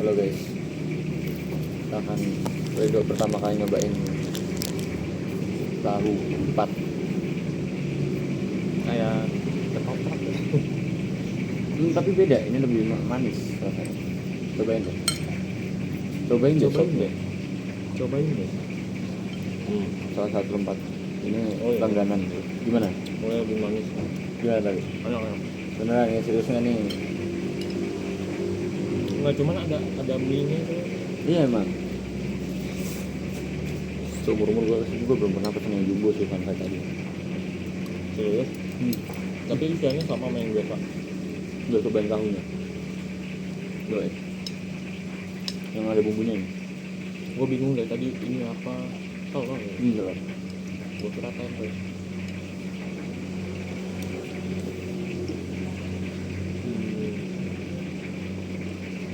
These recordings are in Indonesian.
Halo guys, kita akan pertama kali nyobain tahu 4 kayak ketoprak ya. Tapi beda, ini lebih manis rasanya. Cobain deh. Cobain deh. Salah satu tempat ini langganan. Gimana? Mulai lebih manis. Gimana tadi? Enak. Beneran ya, seriusnya nih. Enggak, cuman ada mie-nya tuh. Iya emang. Seumur-umur gue juga belum pernah pesen yang jumbo sih sampai tadi. Serius? Tapi isiannya sama sama yang biasa. Udah cobain tahunya. Doain. Yang ada bumbunya nih. Gue bingung dari tadi ini apa. Tahu kan? Bener. Gue kira tempe.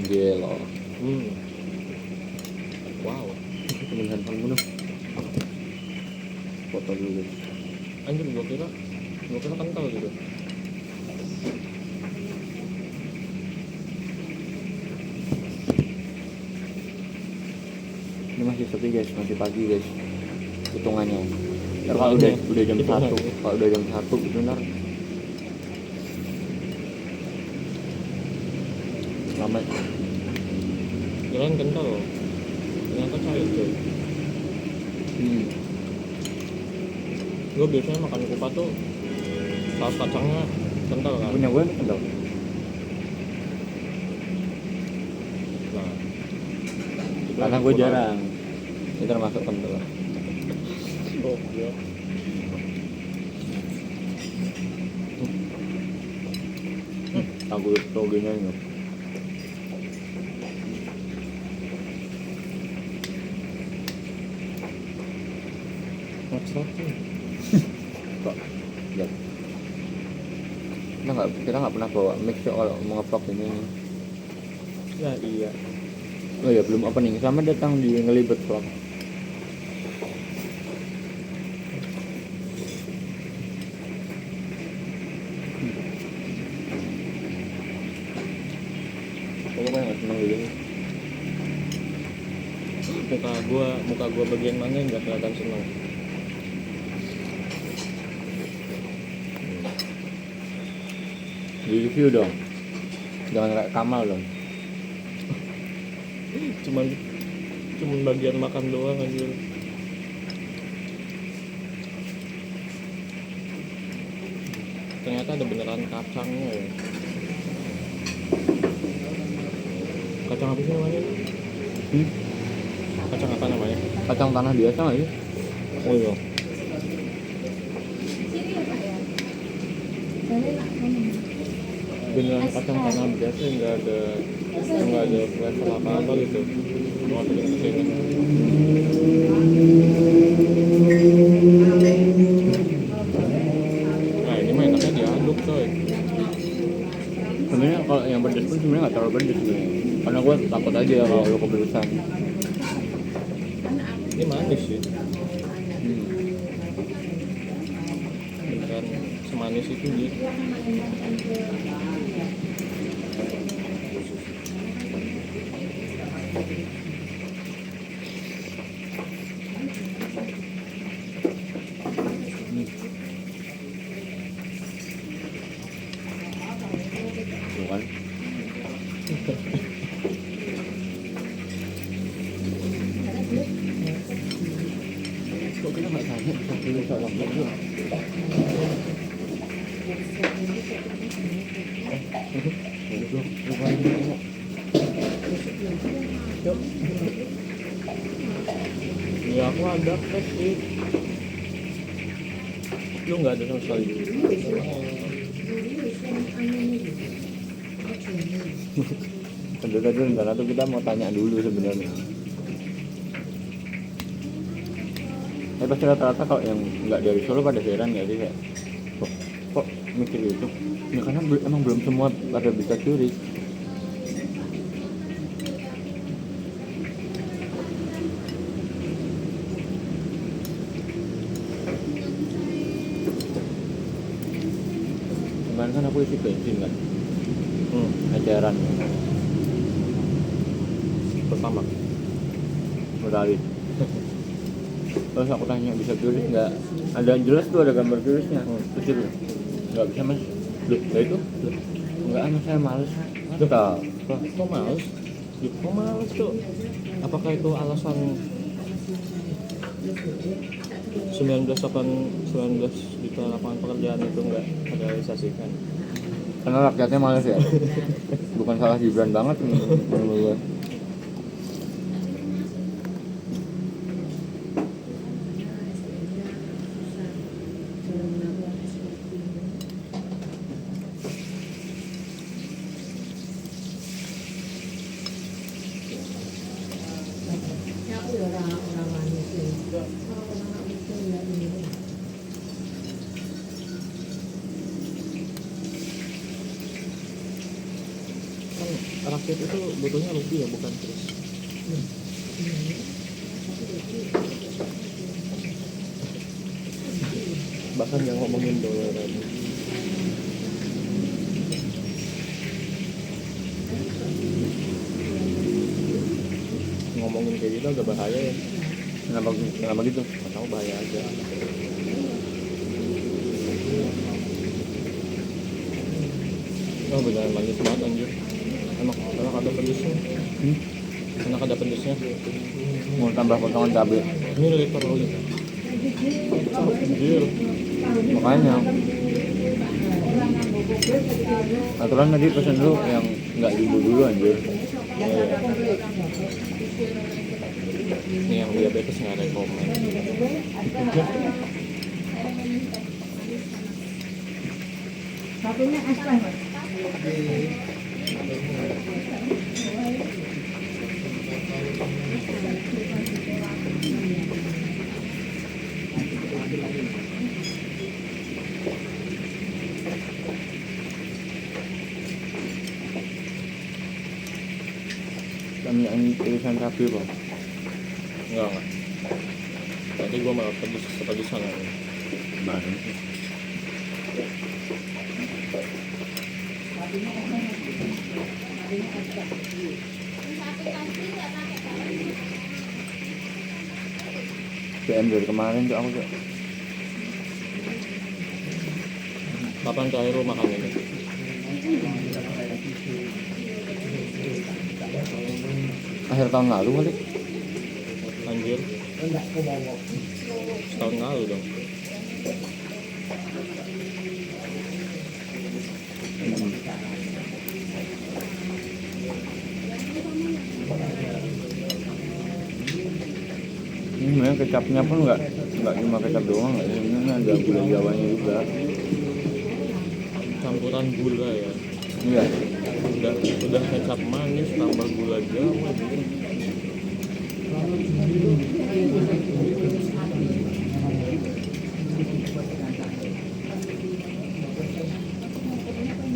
Gelo. Wow. Temen handphone dulu. Foto dulu guys. Anjir, gue kira kental gitu. Ini masih sepi guys, masih pagi guys. Hitungannya. Ntar kalau udah jam 1, kalau udah jam 1 gitu ntar lama. Jalan kental loh. Ternyata cair coy. Gue biasanya makan kupat tuh saus kacangnya kental kan. Punya gue kental. Nah, Karena gue jarang. Ini termasuk kental. Oh iya. Aku togenya ini. Maksudnya Kok? Lihat. Kita nggak pernah bawa mix kalau mau nge-vlog ini. ya iya. Oh ya belum opening. Selamat datang di Ngelibet Vlog. Pokoknya nggak seneng gitu. Muka gua bagian mana yang nggak kelihatan seneng. Di review dong. Jangan kayak Kamal dong. cuman bagian makan doang anjir. Ternyata ada beneran kacangnya ya. Kacang apa sih namanya? Kacang apa namanya? Kacang tanah biasa nggak sih? Oh iya. Beneran kacang tanah biasa, nggak ada flavor apa gitu. Mau masukin ke sini. Nah ini mah enaknya diaduk coy. Sebenarnya kalau yang pedes pun sebenarnya nggak terlalu pedes sebenarnya. Karena gue takut aja kalau lo kepedesan. Ini manis sih. Beneran semanis itu dia. Bukan? Kok kita nggak tanya dulu soal itu? Ya aku ada tes sih. Lu nggak ada sama sekali. Tadi rencana tuh kita mau tanya dulu sebenarnya. Pasti rata-rata kalau yang nggak dari Solo pada heran nggak sih kayak kok mikir gitu? Ya karena emang belum semua pada bisa curi. Kemarin kan aku isi bensin kan, eceran. Pertamax. Beralih. Terus aku tanya bisa tulis nggak? Ada yang jelas tuh ada gambar tulisnya. Terus dia bilang nggak bisa mas. Loh, ya itu? Loh, nggak mas saya males. Kok males? Kok males tuh? Apakah itu alasan 19 juta lapangan pekerjaan itu nggak terrealisasikan? Karena rakyatnya males ya. Bukan salah Gibran banget menurut gue. Kan rakyat itu butuhnya rupiah bukan terus. Bahkan yang ngomongin dolar aja. Ngomongin kayak gitu agak bahaya ya. Kenapa gitu? Nggak tahu, bahaya aja. Oh beneran manis banget anjir. Enak ada pedesnya. Enak ada pedesnya. Mau tambah potongan cabai. Ini literally. Anjir. Makanya aturan tadi pesen lu yang nggak dibu dulu anjir. Ini yang diabetes nggak rekomen. Satunya es teh, Mas. Kami yang tulisan sapi bang. Enggak. Tadi gua malah pedesan aja. Mana? PM dari kemarin tuh aku tuh. Kapan terakhir lu makan ini? Akhir tahun lalu kali. Anjir. Setahun lalu dong. Ini sebenarnya kecapnya pun nggak cuma kecap doang, nggak sebenarnya ada gula jawanya juga. Campuran gula ya. Iya. Udah kecap manis tambah gula jawa gitu.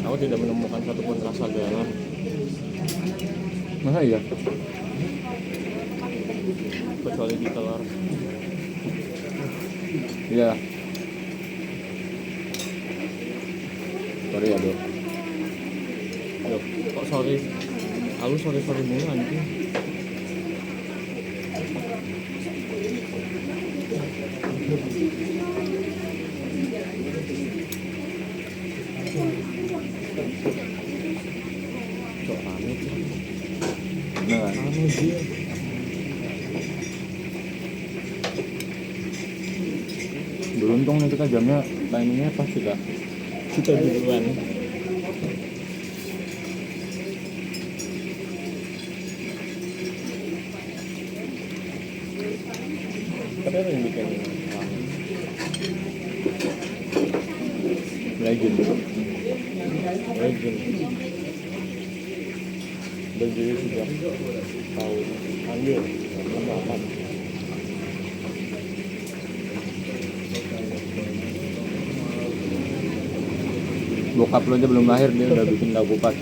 Aku tidak menemukan satupun rasa garam. Masa iya? Kecuali di telur. Iya. Sorry ya dok. Loh, kok sorry? Lalu sorry mulu anjing. Cok pamit. Bener kan? Anu dia. Beruntung nih kita jamnya timingnya pas sudah. Kita duluan. Tapi apa yang bikin wangi? Legend. Legend. Berdiri sejak tahun anjir 68. Bokap lo aja belum lahir dia udah bikin lagu kupat.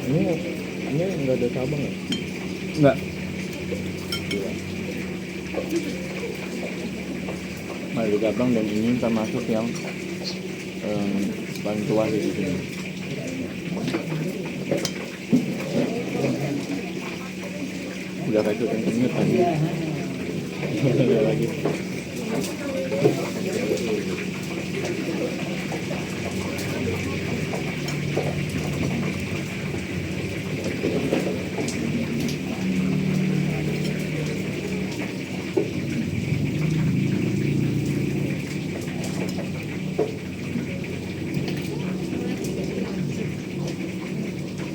Ini nggak ada cabang ya? Enggak. Gila. Ada Kali Gabang dan ini termasuk yang paling tua di sini. Udah kayak syuting kenyut kan? Ada lagi.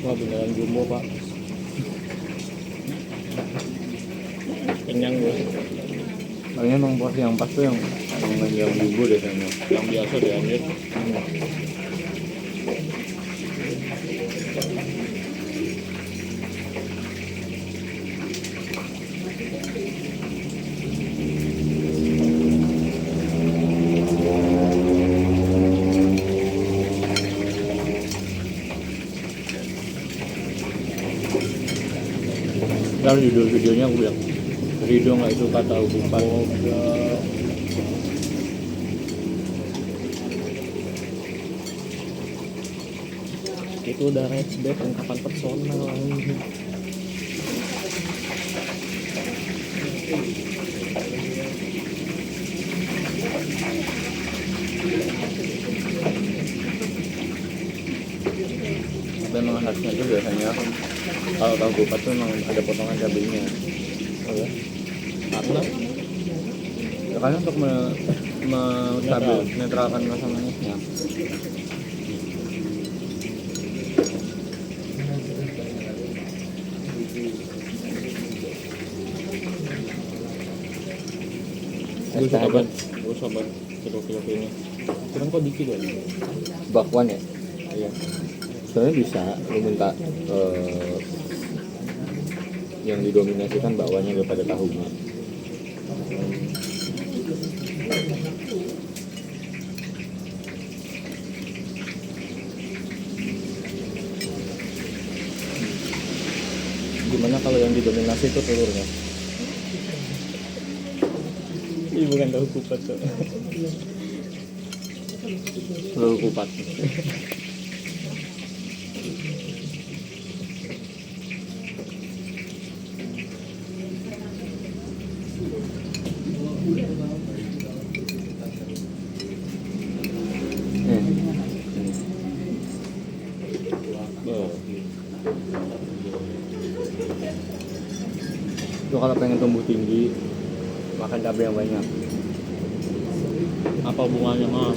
Wah beneran jumbo pak. Kenyang gue. Makanya emang porsi yang pas tuh yang jumbo deh kayaknya. Yang biasa diambil. Lalu judul videonya aku bilang Rido nggak itu kata Ubupan. Itu udah rage bed ungkapan personal. Tapi emang harusnya itu biasanya kalau tahu kupat tuh emang ada potongan cabenya. Oh ya? Karena Ya kan untuk netralkan rasa manisnya. gue suka banget. Gue suka banget kilo-kilo ini. Kurang kok dikit ya? Bakwan ya? Iya. Sebenarnya bisa lu minta yang didominasikan bakwannya daripada tahunya. Gimana kalau yang didominasi itu telurnya? Ini bukan tahu kupat tuh. Telur kupat. Lu kalau pengen tumbuh tinggi makan cabai yang banyak. Apa hubungannya mah?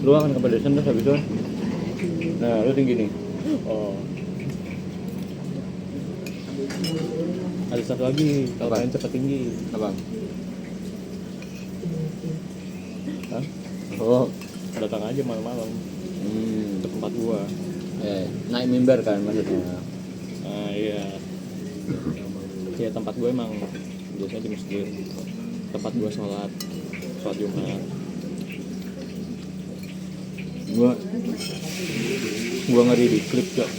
Lu akan kepedesan terus habis itu. Nah, lu tinggi nih. Oh. Ada satu lagi, kalau Apa? pengen cepat tinggi. Apa? Hah? Oh, Datang aja malam-malam ke tempat gua. naik mimbar kan maksudnya. Nah iya. Ya tempat gue emang biasanya di masjid. Tempat gue sholat Jumat. Gua ngeri di klip kok.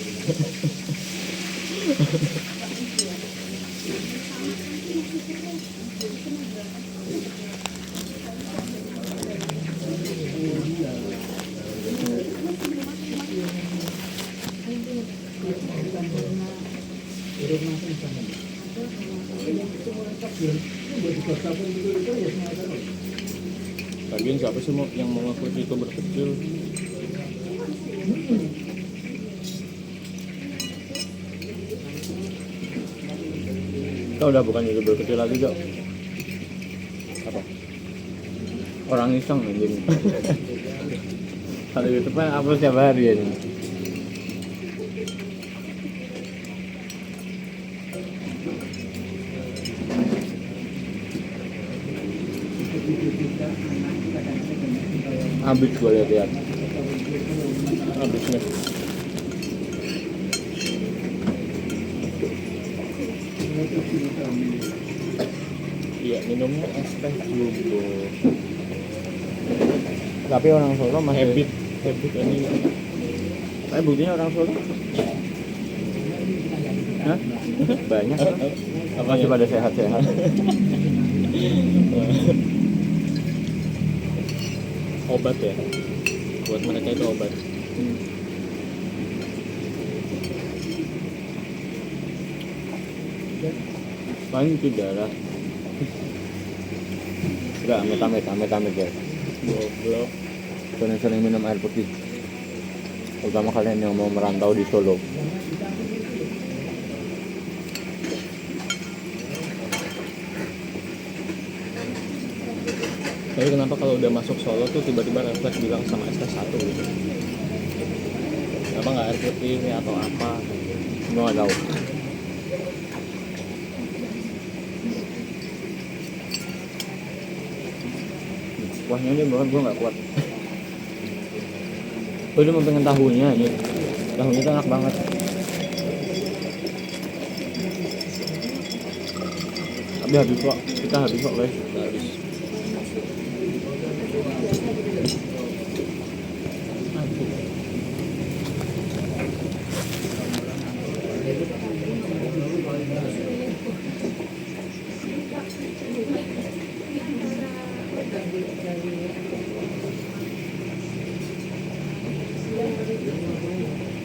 Lagian siapa sih yang mau ngaku itu berkecil? Kita udah bukan youtuber kecil lagi kok. Apa? Orang iseng anjing. Kalau YouTube kan upload setiap hari ya nih. Habis gue lihat. Habis nih. Iya, minumnya es teh jumbo. Tapi orang Solo masih Habit ini. Tapi buktinya orang Solo Hah? Banyak kan? Apa Masih pada sehat-sehat. Obat ya, buat mereka itu obat. Paling itu darah. Enggak, amit-amit guys. Goblok. Sering-sering minum air putih. Terutama kalian yang mau merantau di Solo. Tapi kenapa kalau udah masuk Solo tuh tiba-tiba refleks bilang sama ST1 gitu? Kenapa nggak air putih ya, atau apa? Gue nggak tahu. Kuahnya aja banget gue nggak kuat. Gue cuma pengen tahunya aja. Tahunya tuh enak banget. Tapi habis kok, kita habis kok guys. Habis.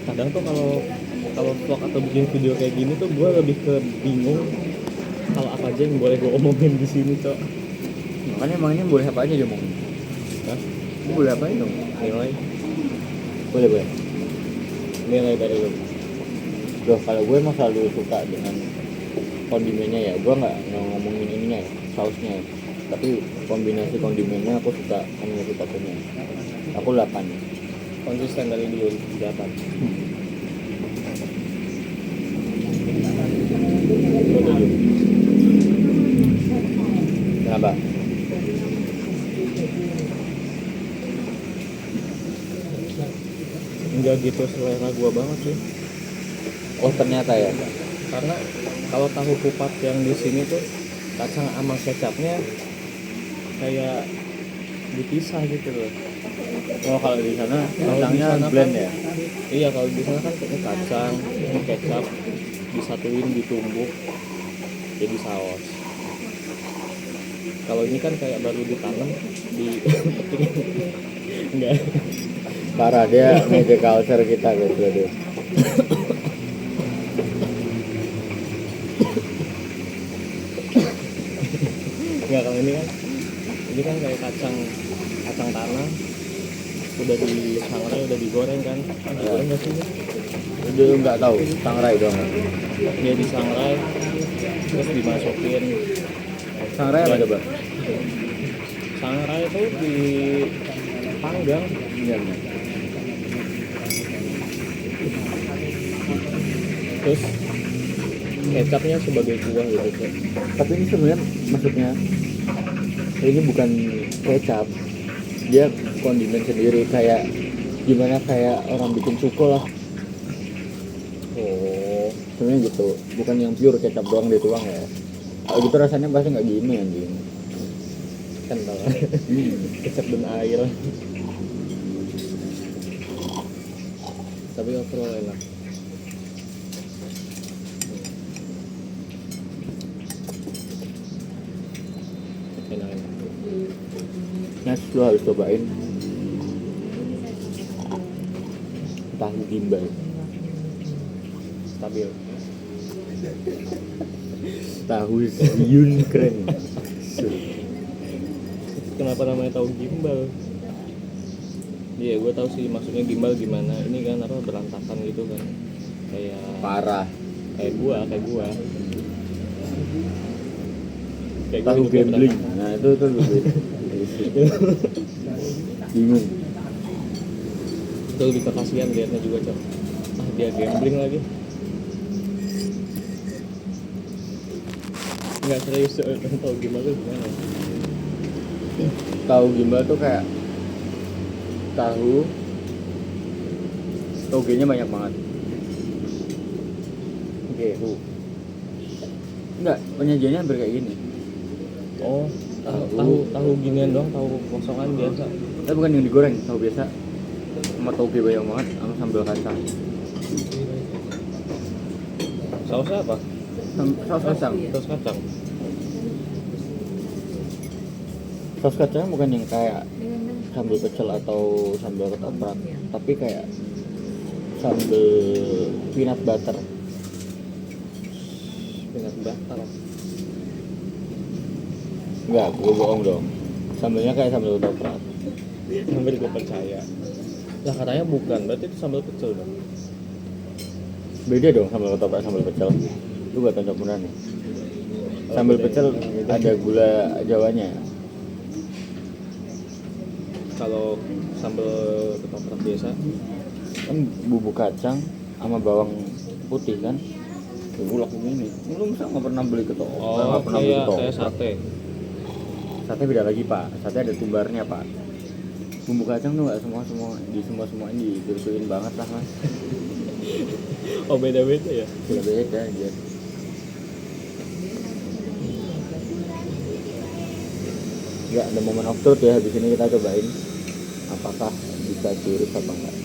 Kadang tuh kalau vlog atau bikin video kayak gini tuh gue lebih ke bingung kalau apa aja yang boleh gue omongin di sini, Cok. Makanya emang ini boleh apa aja dia ngomong. Hah? Ini boleh apa aja dong? Nilai Boleh. nilai dari lu. Loh, kalau gue emang selalu suka dengan kondimennya ya. Gue nggak ngomongin ininya ya, sausnya ya. Tapi kombinasi kondimennya aku suka, kombinasi toppingnya. Aku 8. Konsisten dari dulu 8. Gue 7. Kenapa? Enggak gitu selera gua banget sih. Oh ternyata ya. Karena kalau tahu kupat yang di sini tuh kacang sama kecapnya kayak dipisah gitu loh. Oh kalau di sana Kalau di kacangnya sana blend kan- ya. Iya, kalau di sana kan ini kacang, ini kecap disatuin, ditumbuk jadi saus. Kalau ini kan kayak baru ditanam di enggak. Parah dia media culture kita guys. Waduh. Enggak, kalau ini kan kayak kacang tanah udah disangrai, udah digoreng kan. Digoreng nggak sih? Itu nggak tahu, sangrai doang. Dia disangrai terus dimasukin. Sangrai apa coba? Sangrai itu dipanggang. Iya. Terus kecapnya sebagai kuah gitu. Tapi ini sebenarnya maksudnya ini bukan kecap, dia kondimen sendiri kayak gimana kayak orang bikin suko lah. Oh, Sebenarnya gitu, bukan yang pure kecap doang dituang ya. Kalau gitu rasanya pasti nggak gini anjing. kental. Kecap dan air. Tapi overall enak. Enak. Next lo harus cobain tahu gimbal. Stabil. Tahu Ziyun keren. Kenapa namanya tahu gimbal? Iya, gue tahu sih maksudnya gimbal gimana. Ini kan apa, berantakan gitu kan. Kayak Parah. kayak gua. Kayak Tahu hidupnya gambling. Nah itu lebih bingung. Itu lebih ke kasihan liatnya juga, Cok. Dia gambling lagi. Enggak serius, Cok. Tahu gimbal tuh gimana? Tahu gimbal tuh kayak tahu togenya banyak banget. Gehu. Enggak, penyajiannya hampir kayak gini. Oh, Tahu. tahu ginian doang, tahu kosongan biasa. Tapi bukan yang digoreng, tahu biasa. Sama toge banyak banget, sama sambal kacang. Sausnya apa? Saus kacang. Saus kacang. Saus kacang bukan yang kayak sambal pecel atau sambal ketoprak, tapi kayak sambal peanut butter. Peanut butter. Enggak, gue bohong dong. Sambalnya kayak sambal ketoprak. Hampir gue percaya. Lah katanya bukan, berarti itu sambal pecel dong. Beda dong sambal ketoprak sambal pecel. Itu buatan campuran nih. Sambal beda. pecel ada gula Jawanya. Kalau sambal ketoprak biasa, Kan bubuk kacang sama bawang putih kan. Bulak begini. Lu masa nggak pernah beli ketoprak? Nggak pernah beli ketoprak. kayak sate. Sate beda lagi pak. Sate ada tumbarnya pak. Bumbu kacang tuh nggak semua ini dibersihin banget lah mas. Oh beda-beda ya. Beda aja. Nggak ada momen of truth ya. Habis ini kita cobain apakah bisa curious apa enggak.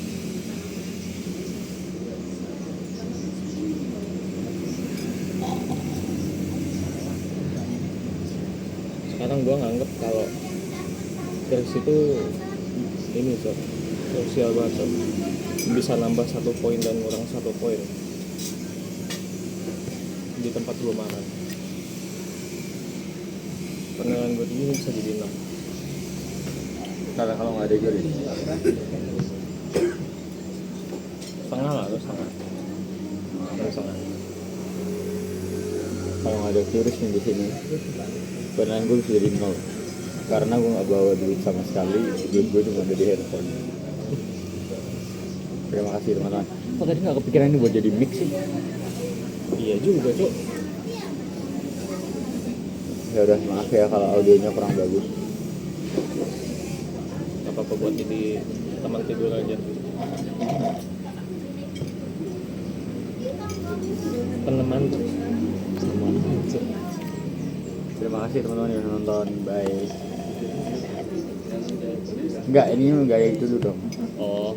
Sekarang gue nganggep kalau Chris itu ini sob, sosial banget sob. Bisa nambah 1 poin dan ngurang 1 poin di tempat gue makan. Penilaian gue ini bisa jadi 6. Kalau nggak ada curious. Setengah lah, atau setengah. Setengah. Kalau nggak ada curious nih di sini, penilaian gue bisa jadi 0. Karena gue nggak bawa duit sama sekali. Duit gue cuma ada di handphone. Terima kasih teman-teman. Kok tadi nggak kepikiran ini buat jadi mix sih? Iya juga cok. Ya udah maaf ya kalau audionya kurang bagus. Apa-apa buat jadi teman tidur aja. Peneman tuh. Terima kasih teman-teman yang nonton. Bye. Enggak, ini gaya itu dulu dong. Oh